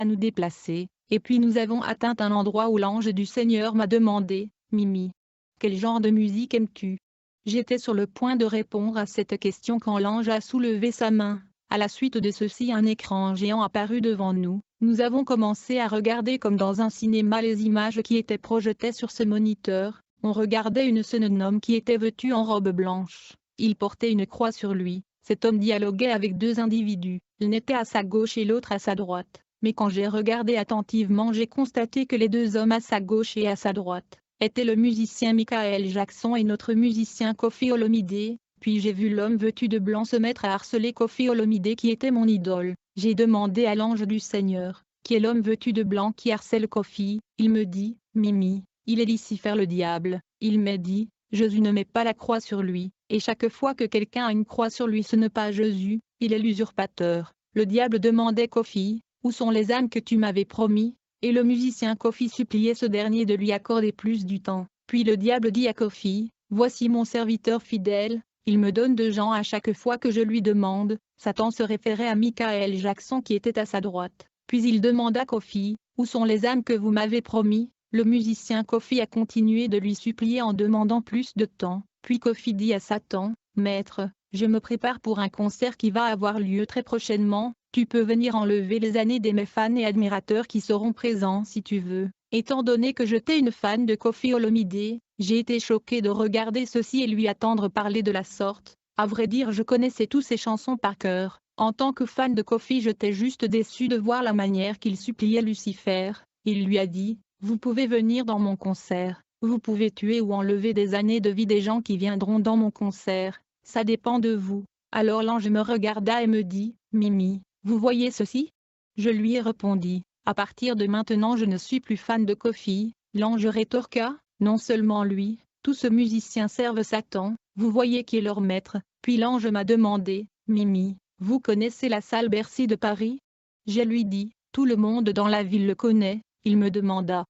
à nous déplacer, et puis nous avons atteint un endroit où l'ange du Seigneur m'a demandé, Mimi, quel genre de musique aimes-tu? J'étais sur le point de répondre à cette question quand l'ange a soulevé sa main. À la suite de ceci, un écran géant apparut devant nous. Nous avons commencé à regarder comme dans un cinéma les images qui étaient projetées sur ce moniteur. On regardait une scène d'un homme qui était vêtu en robe blanche. Il portait une croix sur lui. Cet homme dialoguait avec deux individus. L'un était à sa gauche et l'autre à sa droite. Mais quand j'ai regardé attentivement, j'ai constaté que les deux hommes à sa gauche et à sa droite étaient le musicien Michael Jackson et notre musicien Koffi Olomidé. Puis j'ai vu l'homme vêtu de blanc se mettre à harceler Koffi Olomidé qui était mon idole. J'ai demandé à l'ange du Seigneur, qui est l'homme vêtu de blanc qui harcèle Koffi. Il me dit, Mimi, il est Lucifer le diable. Il m'a dit, Jésus ne met pas la croix sur lui, et chaque fois que quelqu'un a une croix sur lui ce n'est pas Jésus, il est l'usurpateur. Le diable demandait Koffi, où sont les âmes que tu m'avais promis? Et le musicien Koffi suppliait ce dernier de lui accorder plus du temps. Puis le diable dit à Koffi, voici mon serviteur fidèle, il me donne de gens à chaque fois que je lui demande. Satan se référait à Michael Jackson qui était à sa droite. Puis il demanda à Koffi, où sont les âmes que vous m'avez promis? Le musicien Koffi a continué de lui supplier en demandant plus de temps. Puis Koffi dit à Satan, Maître, je me prépare pour un concert qui va avoir lieu très prochainement. Tu peux venir enlever les années de mes fans et admirateurs qui seront présents si tu veux. Étant donné que j'étais une fan de Koffi Olomidé, j'ai été choquée de regarder ceci et lui attendre parler de la sorte. À vrai dire, je connaissais tous ses chansons par cœur. En tant que fan de Koffi, j'étais juste déçue de voir la manière qu'il suppliait Lucifer. Il lui a dit, vous pouvez venir dans mon concert. Vous pouvez tuer ou enlever des années de vie des gens qui viendront dans mon concert. Ça dépend de vous. Alors l'ange me regarda et me dit, Mimi, vous voyez ceci? Je lui ai répondu, à partir de maintenant je ne suis plus fan de Koffi. L'ange rétorqua, non seulement lui, tous ces musiciens servent Satan, vous voyez qui est leur maître. Puis l'ange m'a demandé, Mimi, vous connaissez la salle Bercy de Paris? Je lui dis, tout le monde dans la ville le connaît. Il me demanda,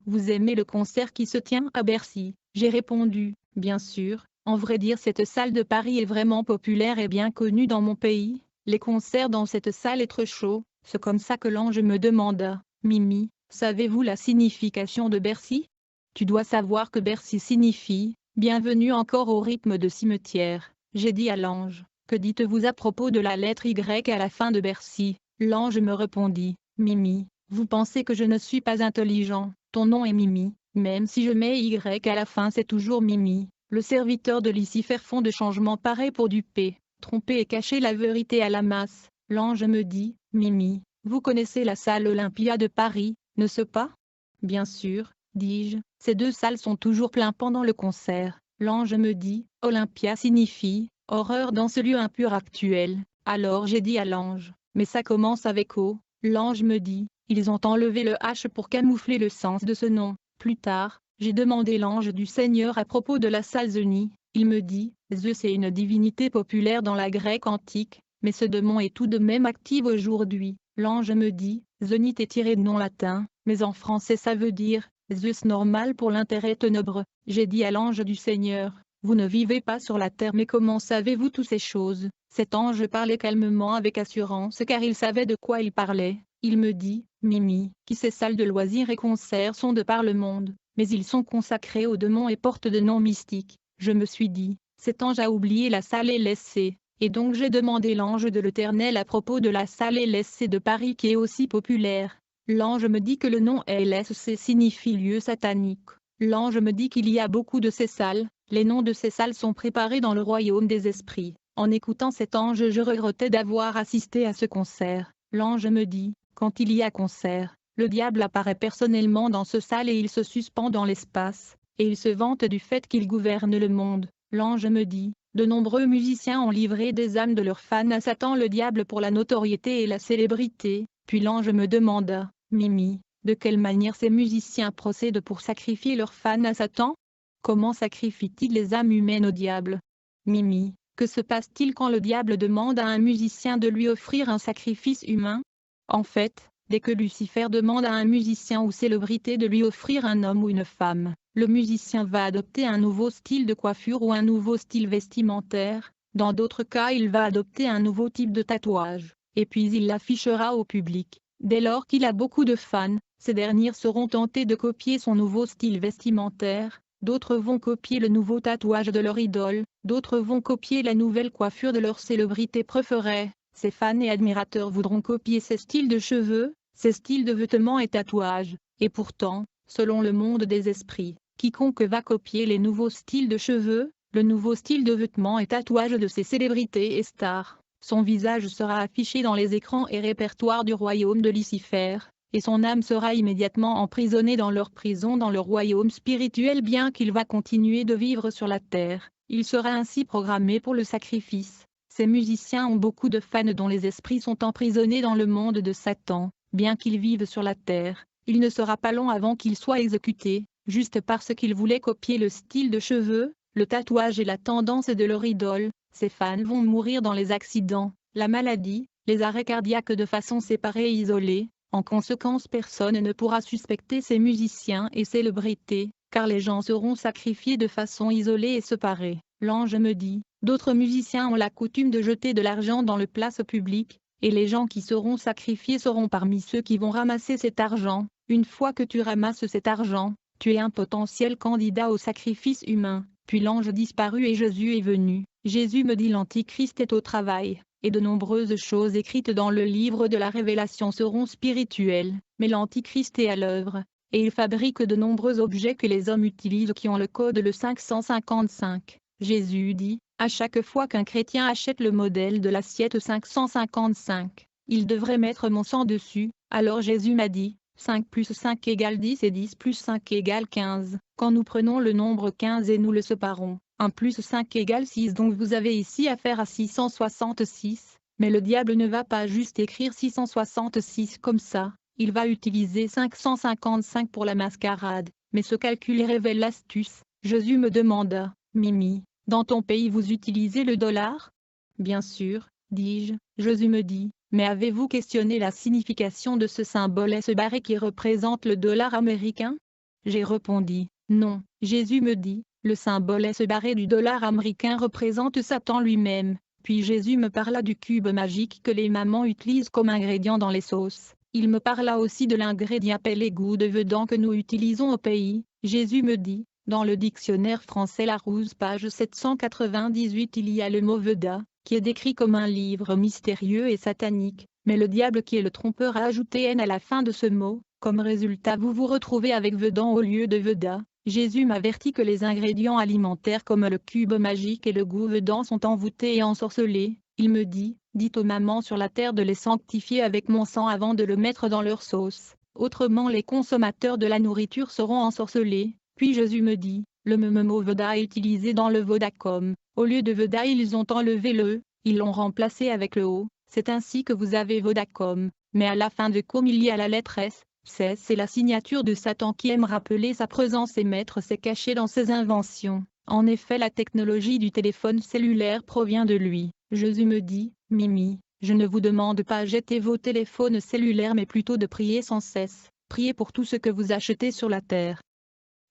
vous aimez le concert qui se tient à Bercy? J'ai répondu, bien sûr, en vrai dire cette salle de Paris est vraiment populaire et bien connue dans mon pays. Les concerts dans cette salle est trop chaud. C'est comme ça que l'ange me demanda, Mimi, savez-vous la signification de Bercy? Tu dois savoir que Bercy signifie, bienvenue encore au rythme de cimetière. J'ai dit à l'ange, que dites-vous à propos de la lettre Y à la fin de Bercy? L'ange me répondit, Mimi, vous pensez que je ne suis pas intelligent, ton nom est Mimi, même si je mets Y à la fin c'est toujours Mimi. Le serviteur de Lucifer font de changements pareils pour duper, tromper et cacher la vérité à la masse. L'ange me dit, Mimi, vous connaissez la salle Olympia de Paris, n'est-ce pas? Bien sûr, dis-je, ces deux salles sont toujours pleines pendant le concert. L'ange me dit, Olympia signifie, horreur dans ce lieu impur actuel. Alors j'ai dit à l'ange, mais ça commence avec O. L'ange me dit, ils ont enlevé le H pour camoufler le sens de ce nom. Plus tard, j'ai demandé l'ange du Seigneur à propos de la salle Zénith. Il me dit, Zeus est une divinité populaire dans la Grèce antique, mais ce démon est tout de même actif aujourd'hui. L'ange me dit, Zénith est tiré de nom latin, mais en français ça veut dire, Zeus normal pour l'intérêt ténébreux. J'ai dit à l'ange du Seigneur, vous ne vivez pas sur la terre mais comment savez-vous toutes ces choses? Cet ange parlait calmement avec assurance car il savait de quoi il parlait. Il me dit, Mimi, qui ces salles de loisirs et concerts sont de par le monde, mais ils sont consacrés aux démons et portent de noms mystiques. Je me suis dit, cet ange a oublié la salle LSC, et donc j'ai demandé l'ange de l'Éternel à propos de la salle LSC de Paris qui est aussi populaire. L'ange me dit que le nom LSC signifie lieu satanique. L'ange me dit qu'il y a beaucoup de ces salles, les noms de ces salles sont préparés dans le royaume des esprits. En écoutant cet ange je regrettais d'avoir assisté à ce concert. L'ange me dit, quand il y a concert, le diable apparaît personnellement dans ce salle et il se suspend dans l'espace, et il se vante du fait qu'il gouverne le monde. L'ange me dit, de nombreux musiciens ont livré des âmes de leurs fans à Satan le diable pour la notoriété et la célébrité. Puis l'ange me demanda, Mimi, de quelle manière ces musiciens procèdent pour sacrifier leurs fans à Satan? Comment sacrifient-ils les âmes humaines au diable? Mimi, que se passe-t-il quand le diable demande à un musicien de lui offrir un sacrifice humain? En fait, dès que Lucifer demande à un musicien ou célébrité de lui offrir un homme ou une femme, le musicien va adopter un nouveau style de coiffure ou un nouveau style vestimentaire. Dans d'autres cas il va adopter un nouveau type de tatouage, et puis il l'affichera au public. Dès lors qu'il a beaucoup de fans, ces derniers seront tentés de copier son nouveau style vestimentaire, d'autres vont copier le nouveau tatouage de leur idole, d'autres vont copier la nouvelle coiffure de leur célébrité préférée. Ses fans et admirateurs voudront copier ses styles de cheveux, ses styles de vêtements et tatouages, et pourtant, selon le monde des esprits, quiconque va copier les nouveaux styles de cheveux, le nouveau style de vêtements et tatouages de ces célébrités et stars, son visage sera affiché dans les écrans et répertoires du royaume de Lucifer, et son âme sera immédiatement emprisonnée dans leur prison dans le royaume spirituel bien qu'il va continuer de vivre sur la terre, il sera ainsi programmé pour le sacrifice. Ces musiciens ont beaucoup de fans dont les esprits sont emprisonnés dans le monde de Satan, bien qu'ils vivent sur la terre, il ne sera pas long avant qu'ils soient exécutés, juste parce qu'ils voulaient copier le style de cheveux, le tatouage et la tendance de leur idole. Ces fans vont mourir dans les accidents, la maladie, les arrêts cardiaques de façon séparée et isolée. En conséquence, personne ne pourra suspecter ces musiciens et célébrités, car les gens seront sacrifiés de façon isolée et séparée. L'ange me dit, d'autres musiciens ont la coutume de jeter de l'argent dans le place publique, et les gens qui seront sacrifiés seront parmi ceux qui vont ramasser cet argent. Une fois que tu ramasses cet argent, tu es un potentiel candidat au sacrifice humain. Puis l'ange disparut et Jésus est venu. Jésus me dit l'Antichrist est au travail, et de nombreuses choses écrites dans le livre de la Révélation seront spirituelles, mais l'Antichrist est à l'œuvre, et il fabrique de nombreux objets que les hommes utilisent qui ont le code le 555. Jésus dit, à chaque fois qu'un chrétien achète le modèle de l'assiette 555, il devrait mettre mon sang dessus. Alors Jésus m'a dit, 5 plus 5 égale 10 et 10 plus 5 égale 15. Quand nous prenons le nombre 15 et nous le séparons, 1 plus 5 égale 6, donc vous avez ici affaire à 666, mais le diable ne va pas juste écrire 666 comme ça, il va utiliser 555 pour la mascarade, mais ce calcul révèle l'astuce. Jésus me demanda, Mimi, dans ton pays vous utilisez le dollar? Bien sûr, dis-je. Jésus me dit, mais avez-vous questionné la signification de ce symbole et ce barré qui représente le dollar américain? J'ai répondu, non. Jésus me dit, le symbole et ce barré du dollar américain représente Satan lui-même. Puis Jésus me parla du cube magique que les mamans utilisent comme ingrédient dans les sauces. Il me parla aussi de l'ingrédient appelé goût de vedant que nous utilisons au pays. Jésus me dit, dans le dictionnaire français Larousse page 798 il y a le mot Veda, qui est décrit comme un livre mystérieux et satanique, mais le diable qui est le trompeur a ajouté N à la fin de ce mot. Comme résultat vous vous retrouvez avec Vedan au lieu de Veda. Jésus m'avertit que les ingrédients alimentaires comme le cube magique et le goût Vedan sont envoûtés et ensorcelés. Il me dit, dites aux mamans sur la terre de les sanctifier avec mon sang avant de le mettre dans leur sauce. Autrement les consommateurs de la nourriture seront ensorcelés. Puis Jésus me dit, le même mot Veda est utilisé dans le Vodacom. Au lieu de Veda ils ont enlevé le, ils l'ont remplacé avec le O. C'est ainsi que vous avez Vodacom. Mais à la fin de com il y a la lettre S. C'est la signature de Satan qui aime rappeler sa présence et mettre ses cachets dans ses inventions. En effet la technologie du téléphone cellulaire provient de lui. Jésus me dit, Mimi, je ne vous demande pas de jeter vos téléphones cellulaires mais plutôt de prier sans cesse. Priez pour tout ce que vous achetez sur la terre.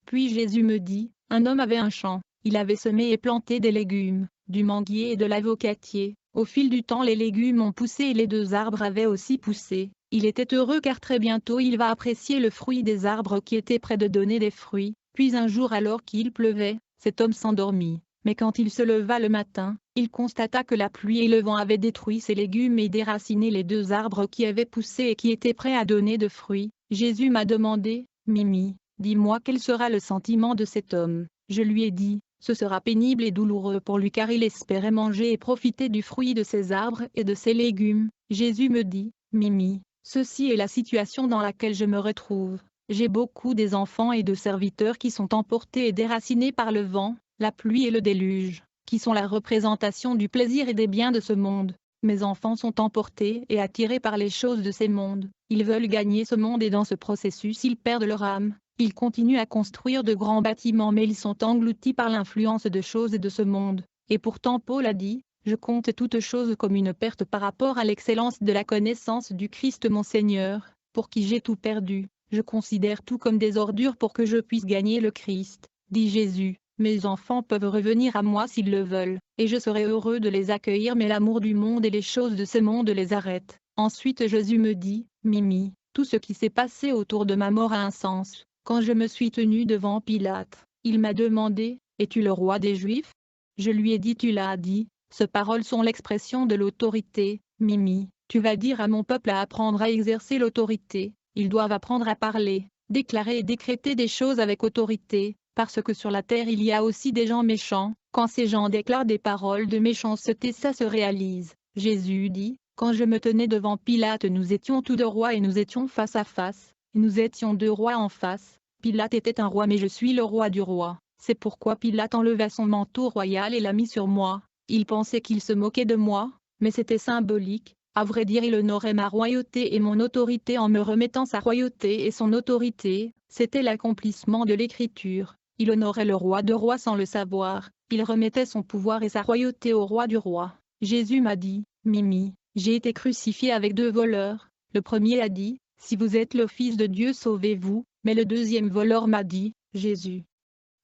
Puis Jésus me dit, un homme avait un champ, il avait semé et planté des légumes, du manguier et de l'avocatier. Au fil du temps les légumes ont poussé et les 2 arbres avaient aussi poussé. Il était heureux car très bientôt il va apprécier le fruit des arbres qui étaient près de donner des fruits. Puis un jour alors qu'il pleuvait, cet homme s'endormit. Mais quand il se leva le matin, il constata que la pluie et le vent avaient détruit ses légumes et déraciné les 2 arbres qui avaient poussé et qui étaient prêts à donner de fruits. Jésus m'a demandé, Mimi, dis-moi quel sera le sentiment de cet homme. Je lui ai dit, ce sera pénible et douloureux pour lui car il espérait manger et profiter du fruit de ses arbres et de ses légumes. Jésus me dit, Mimi, ceci est la situation dans laquelle je me retrouve. J'ai beaucoup des enfants et de serviteurs qui sont emportés et déracinés par le vent, la pluie et le déluge, qui sont la représentation du plaisir et des biens de ce monde. Mes enfants sont emportés et attirés par les choses de ces mondes. Ils veulent gagner ce monde et dans ce processus ils perdent leur âme. Ils continuent à construire de grands bâtiments mais ils sont engloutis par l'influence de choses de ce monde. Et pourtant Paul a dit, je compte toutes choses comme une perte par rapport à l'excellence de la connaissance du Christ mon Seigneur, pour qui j'ai tout perdu. Je considère tout comme des ordures pour que je puisse gagner le Christ, dit Jésus. Mes enfants peuvent revenir à moi s'ils le veulent, et je serai heureux de les accueillir mais l'amour du monde et les choses de ce monde les arrêtent. Ensuite Jésus me dit, Mimi, tout ce qui s'est passé autour de ma mort a un sens. Quand je me suis tenue devant Pilate, il m'a demandé, es-tu le roi des Juifs? Je lui ai dit, tu l'as dit, ces paroles sont l'expression de l'autorité. Mimi, tu vas dire à mon peuple à apprendre à exercer l'autorité, ils doivent apprendre à parler, déclarer et décréter des choses avec autorité, parce que sur la terre il y a aussi des gens méchants. Quand ces gens déclarent des paroles de méchanceté, ça se réalise. Jésus dit, quand je me tenais devant Pilate, nous étions tous deux rois et nous étions face à face, et nous étions deux rois en face. Pilate était un roi, mais je suis le roi du roi. C'est pourquoi Pilate enleva son manteau royal et l'a mis sur moi. Il pensait qu'il se moquait de moi, mais c'était symbolique. À vrai dire, il honorait ma royauté et mon autorité en me remettant sa royauté et son autorité. C'était l'accomplissement de l'Écriture. Il honorait le roi de rois sans le savoir. Il remettait son pouvoir et sa royauté au roi du roi. Jésus m'a dit, Mimi, j'ai été crucifié avec deux voleurs. Le premier a dit, si vous êtes le Fils de Dieu, sauvez-vous. Mais le deuxième voleur m'a dit, Jésus,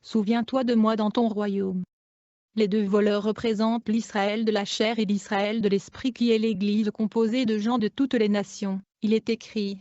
souviens-toi de moi dans ton royaume. Les deux voleurs représentent l'Israël de la chair et l'Israël de l'esprit qui est l'Église composée de gens de toutes les nations. Il est écrit,